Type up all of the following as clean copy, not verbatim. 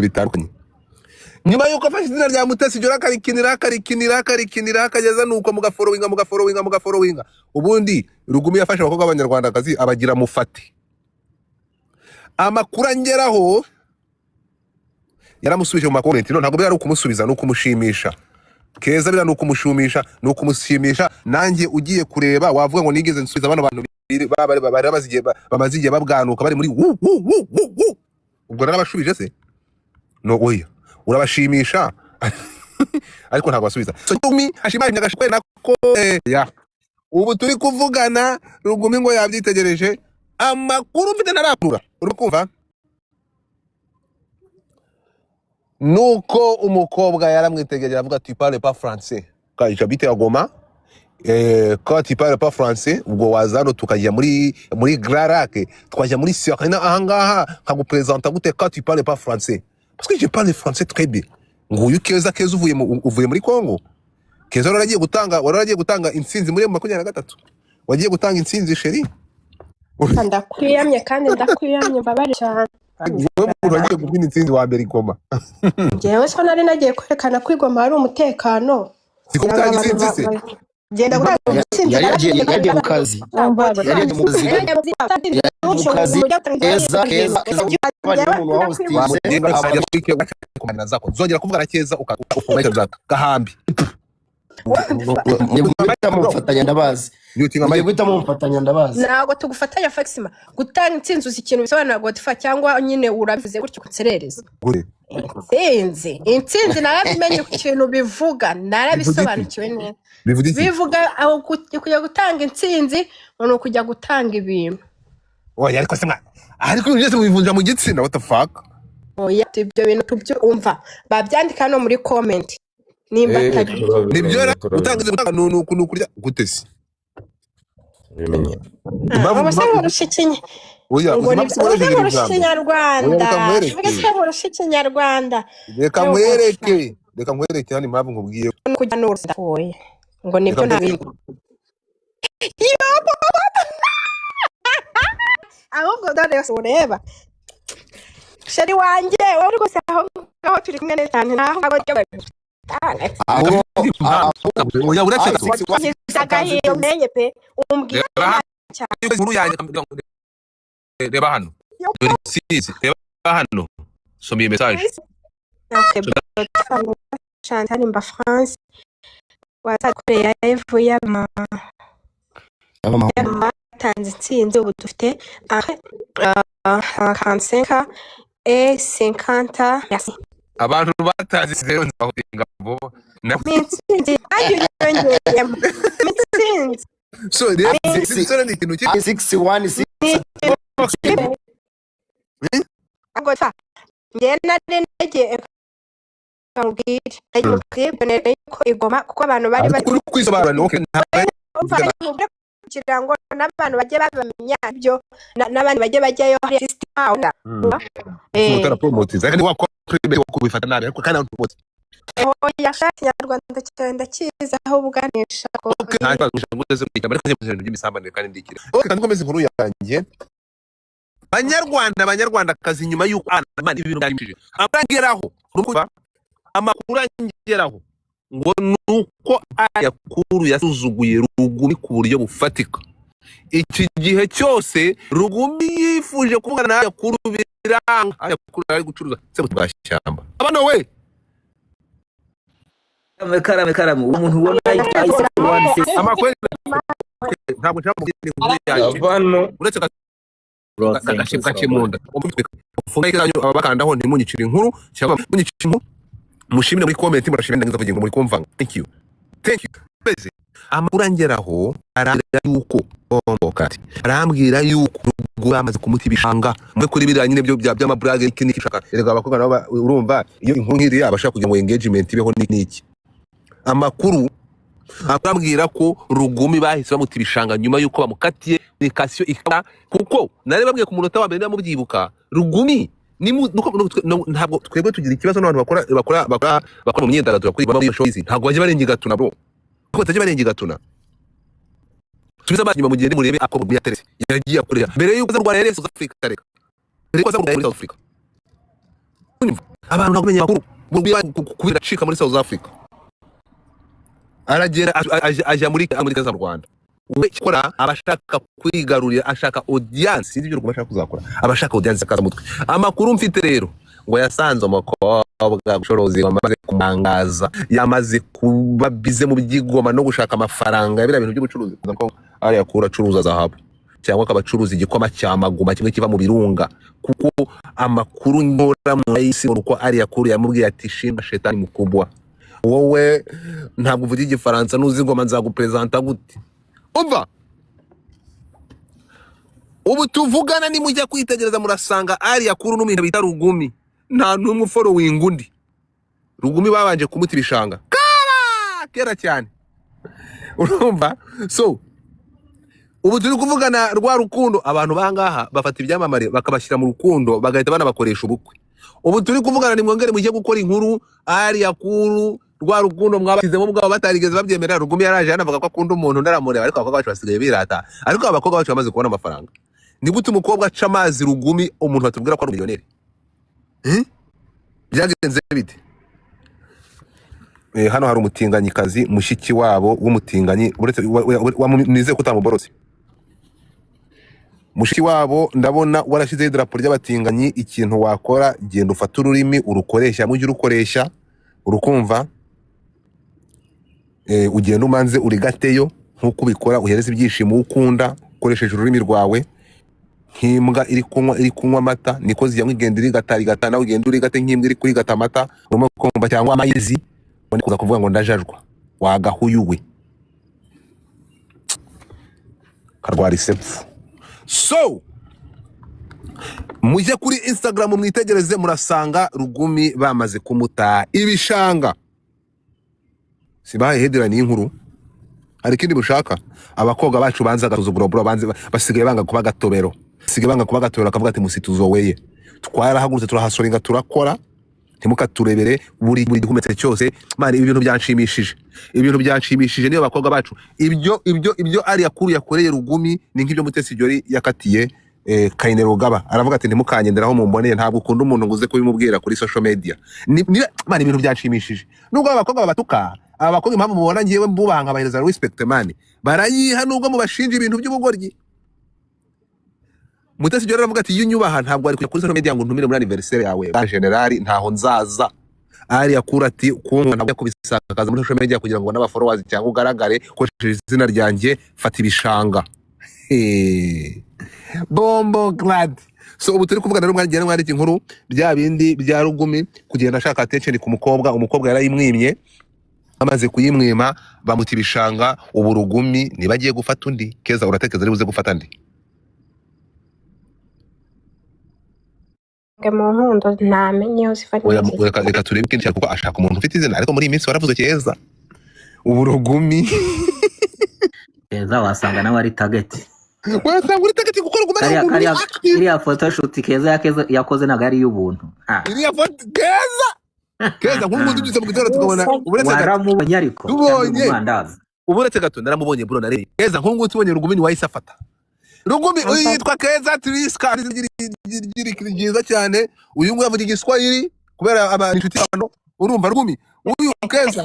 bitandukanye nyuma yuko afashe izina rya Mutesi Jolly akarikinira akageza nuko mugaforowinga ubundi Rugumi yafashe abakobwa b'abanyarwandakazi abagira mufate amakuru angeraho yaramusubije mu makomenti ntabwo bari ukumusubiza no kumushimisha Keza bira nuko umushumisha nuko umushimisha nanjye ugiye kureba wavuga ngo nigeze nsubiza bano bantu bari bamazigiye babwanuka bari muri ubwo narabashubije se no oya urabashimisha ariko ntabwo basubiza so Rugumi ashimira nyagashwe nako ya ubu turi kuvugana Rugumi ngo yabyitegereje amakuru mfite narakura urukumva nuko umukobwa yaramwitegereje avuga tu parles pas français quand j'habite à Goma quand tu parles pas français ubwo wazano tukajya muri Grand Lac twajya muri Serena ahangaha nkagupresenta gute quand tu parles pas français parce que je parle français très bien nguyu Keza uvuye muri Congo Keza waragiye gutanga intsinzi muri 23 wagiye gutanga intsinzi sheri ndakwiyamye kandi ndakwiyamye babari cyane wewe uragiye kubyina intsinzi wa mbere Goma jewe so nari nagiye kwerekana ko Goma hari umutekano siko gutanga intsinzi se genda gutanga intsinzi yagiye mu kazi yagiye mu kazi Keza bari mu hosting kumana zako zongera kuvuga na Keza ukomeza zaka gahambi mufatanya ndabazi ntabwo tugufatanya Faxima gutanga intsinzi uzi ikintu bisobanura Godfa cyangwa nyine urabivuze gutyo kutserereza intsinzi narabimenye ku kintu bivuga narabisobanukiwe neza bivuga aho kujya gutanga intsinzi no kujya gutanga ibintu oya ariko se ariko byose mubivunja mu gitsina what the fuck oya ibyo bintu tubyumva babyandika no muri comment nimba atari nibyo gutanga nukurya gutesi bimenye baba rushikinye oya Kinyarwanda reka mwereke hano impamvu nkubwiye kujya n'urudafoye ngo nibyo nabindi ahubwo dore ureba sheri wanjye wowe uri gusa aho turi kumwe neza cyane naho oya uraceka sagahiyo menye pe umbwira inkuru yanjye reba hano reba hano soma iyi message Chantal Mba France wasakoreye yavuye tanze intsinzi ubu dufite 45 et 50 merci abantu batazi zero nzahutinga vuba intsinzi ayiyongeyemo intsinzi so rero ni ikintu ki 61 agota ngena nege nkubwire ko Igoma kuko abantu bari bari kwisobanura okay kugira ngo n'abantu bajye babamenya byo n'abandi bajye bajyayo system mutara promote zaka ni wako kubifata nabi ariko kana promote yashaka Nyarwanda cyenda kiza aho buganisha ko nta nguteze kwita bari kujya mu by'imisambanire kandi ndikira okay kandi komeza inkuru yanjye Banyarwanda kazi nyuma yuko abana ibintu byarishije abangeraho urumva amakuru angeraho ngo nuko ayakuru yasuzuguye Rugumi ku buryo bufatika iki gihe cyose Rugumi yifuje kuvugana n'ayakuru biranga ayakuru ari gucuruza se butubashyamba abana we karame umuntu ubona amakweli ntabwo nshaka mu abantu uretse agashibwa cy'imunda ufunga ikanyu ababakandaho ntimunyicira inkuru cyangwa munyicira inkuru mushimire muri comment murashimira ndagiza kugira ngo muri kumva thank you beze amakuru angeraho arambwira yuko bombokati arambwira yuko bamaze kumuti bishanga mwe kuri biriya nyine byo by'amabrage n'iki shaka erega abakobwa nabo urumva iyo inkuru nkiri abashaka kugira ngo engagement ibeho n'iki amakuru arambwira ko Rugumi bahise bamuti bishanga nyuma yuko bamukatiye nikasiyo ikaba kuko nari babwiye ku munota wa mbere namubyibuka Rugumi ntabwo twebwe tugira ikibazo n'abantu bakora mu myidagaduro kuri bamwe shows ntabwo baje barenga gatuna bro kuko baje barenga gatuna tubiza abanyuma mu gihe murebe ako mu yaterese yagiye akorera mbere yuko za Rwanda yari South Africa reka mbere yuko za Rwanda yari South Africa abantu nakumenya makuru kubira cika muri South Africa aragera aja muri za Rwanda we kora abashaka kwigarurira ashaka audience sindi byo kubashaka kuzakora abashaka audience akaza mutwe amakuru mfite rero ngo yasanze umukobwa gushorozi wamaze kumangaza yamaze kuba bize mu byigoma no gushaka amafaranga ya bintu by'ubucuruzi ko ari yakura curuza zahabu cyangwa akabacuruza igikoma cyamaguma kimwe kiva mu birunga kuko amakuru ngora mu isi uko ari yakuru yamubwiye ati shima shetani mukubwa wowe ntabwo uvuga igifaransa nuzi ngoma nzagupresenta gute umva ubu tuvugana ni mujya kwitegereza murasanga ari yakuru n'umuntu bita Rugumi nta numwe following undi Rugumi babanje kumuta ibishanga kera cyane urumva so ubu turi kuvugana rwa rukundo abantu bangaha bafata ibyamamare bakabashyira mu rukundo bagahita banabakoresha ubukwe ubu turi kuvugana ni mwongere mujye gukora inkuru ari yakuru rwa rukundo mwabashizemo bwabo batarigeze babyemerera Rugumi yaraje yanavuga ko akunda umuntu ndaramureba ariko abakobwa bacu basigaye birata ariko abakobwa bacu bamaze kubona amafaranga ni gute umukobwa aca amazi Rugumi umuntu batubwira ko ari miliyoneri byagenze bite hano hari umutinganyikazi mushiki wabo w'umutinganyi uretse nize kutamuborose mushiki wabo ndabona warashize idarapo ry'abatinganyi ikintu wakora genda ufata ururimi urukoresha mujye urukoresha urukumva ugenda umanze urigateyo nkuko ubikora uhereza ibyishimo ukunda ukoresheje ururimi rwawe nk'imbwa iri kunywa amata niko zijya mwigenda irigatari nawe ugenda urigate nk'imbwa iri kurigata amata urimo kumva cyangwa amayizi ubone kuza kuvuga ngo ndajajwa wagahuyuwe karwara isepfu so mujye kuri Instagram mwitegereze murasanga Rugumi bamaze kumuta ibishanga sibaye headline y'inkuru hari kindi bushaka abakobwa bacu banza gatuzugura bro banze basigaye banga kuba gatobero akavuga ati musituzoweye twarahagurutse turahasoringa turakora ntimukaturebere buri gihumetse cyose mari ibintu byanshimishije niyo bakobwa bacu ibyo ari yakuru yakoreye Rugumi ni nk'ibyo Mutesi Jolly yakatiye Kayine Rugaba aravuga ati ntimukangenderaho mumboneye ntabwo ukunda umuntu nguze kubimubwira kuri social media mari ibintu byanshimishije nubwo abakobwa babatuka abakobwa impamvu mubona ngiyewe mbubanga bahereza respect man barayiha nubwo mubashinja ibintu by'ubugoryi Mutesi Jolly aravuga ati iyo nyubaha ntabwo ari kujya kuri social media ngo ntumire muri anniversaire yawe ba generali ntaho nzaza ari yakura ati kumwe ntabwo kubisakaza muri social media kugira ngo n'aba followers cyangwa ugaragare koresheje izina ryanjye fata ibishanga bombo glad so ubu turi kuvuga rero mwari inkuru bya bindi bya Rugumi kugenda ashaka attention ku umukobwa yarayimwimye amaze kuyimwima bamuta ibishanga ubu Rugumi nibagiye gufata undi Keza uratekeza ari buze gufata ndi mu nkundo ntamenye reka turebe kenshi kuko ashaka umuntu ufite izina ariko muri iyi minsi waravuze Keza ubu Rugumi Keza wasanga nawe ari target wasanga uri target kuko Rugumi iriya photoshoot Keza yakoze ntago ari y'ubuntu iriya foto Keza nk'umuntu ubyutse mu gitondo tukabona waramubonye ariko uburetse gato naramubonye bro narebe Keza nk'umuntu tubonye Rugumi wahise afata Rugumi yitwa Keza Triska ryiza cyane uyu nguyu avuga igiswahili kubera inshuti hano urumva Rugumi uyu Keza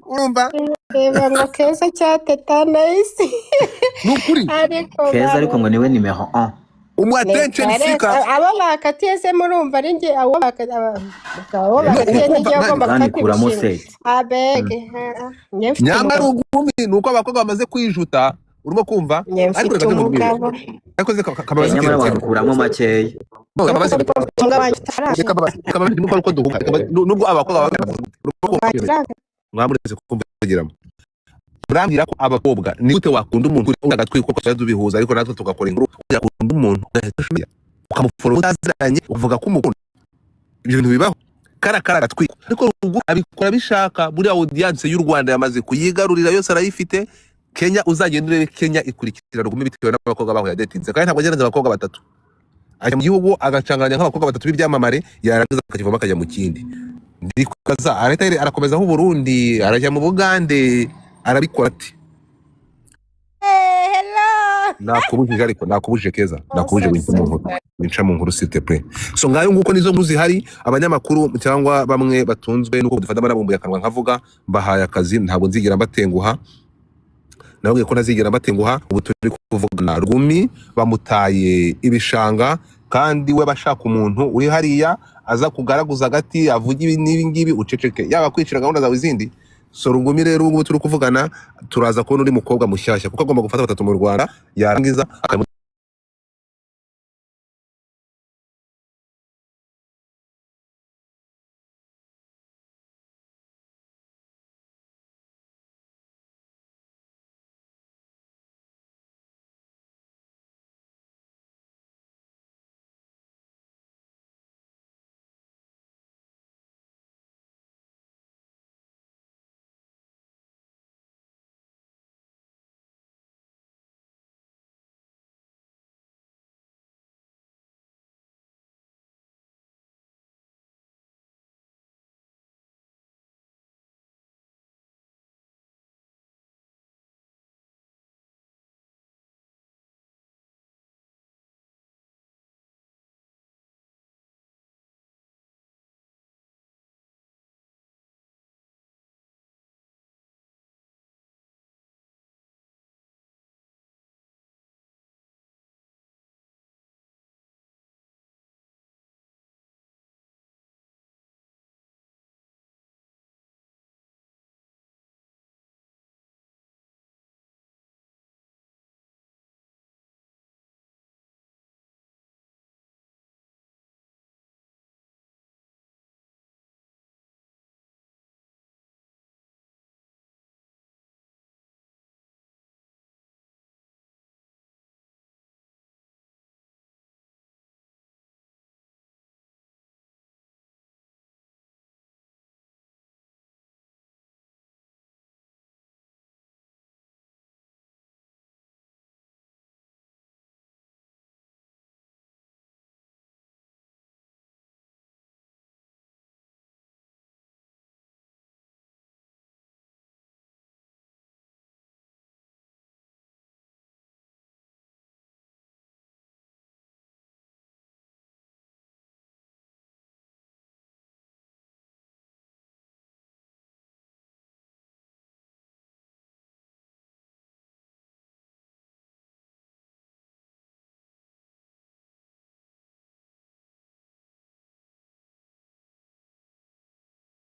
urumva ngo Keza cyateta isi nukuri Keza ariko ngo niwe numero 1 attention seeker abo bakatiye se murumva ari nge abo bakatiye nige agomba bakati abege nyamara Rugumi nuko abakobwa bamaze kwijuta urimo kumva ariko reka ndumugabo ariko ze kababazi nyamara bakuramo makeya kababazi nuko uko duhuka nubwo abakobwa mwamureze kumvugiramo urambwira ko abakobwa ni gute wakunda umuntu agatwiko ko tubihuza ariko natwe tugakora inkuru yakunda umuntu ukamuforo utaziranye uvuga ko umukunda ibyo bintu bibaho karakara agatwiko ariko abikora bishaka muri audience y'u Rwanda yamaze kuyigarurira yose arayifite Kenya uzagenda urebe Kenya ikurikira Rugumi bitewe n'abakobwa baho yadetinze kandi ntabwo agerenza abakobwa batatu ajya mu gihugu agacanganya nk'abakobwa batatu b'ibyamamare yarangiza akakivamo akajya mu kindi ndikaza arakomeza aho Burundi arajya mu Bugande arabikora ati hello nakubujije ariko nakubujije Keza nakubujije winca mu nkuru s'il te plaît. So ngayo nguko nizo nkuru zihari, abanyamakuru cyangwa bamwe batunzwe nuko dufata barabumbuye akanwa nkavuga mbahaye akazi ntabwo nzigira mbatenguha, nabwiye ko nazigira mbatenguha. Ubu turi kuvugana Rwumi bamutaye ibishanga, kandi we bashaka umuntu uri hariya aza kugaraguza agati avuga ibi n'ibi ngibi uceceke, yaba kwicira gahunda zawe izindi. So Rugumi rero ubu turi kuvugana turaza kubona uri mukobwa mushyashya kuko agomba gufata batatu mu Rwanda yarangiza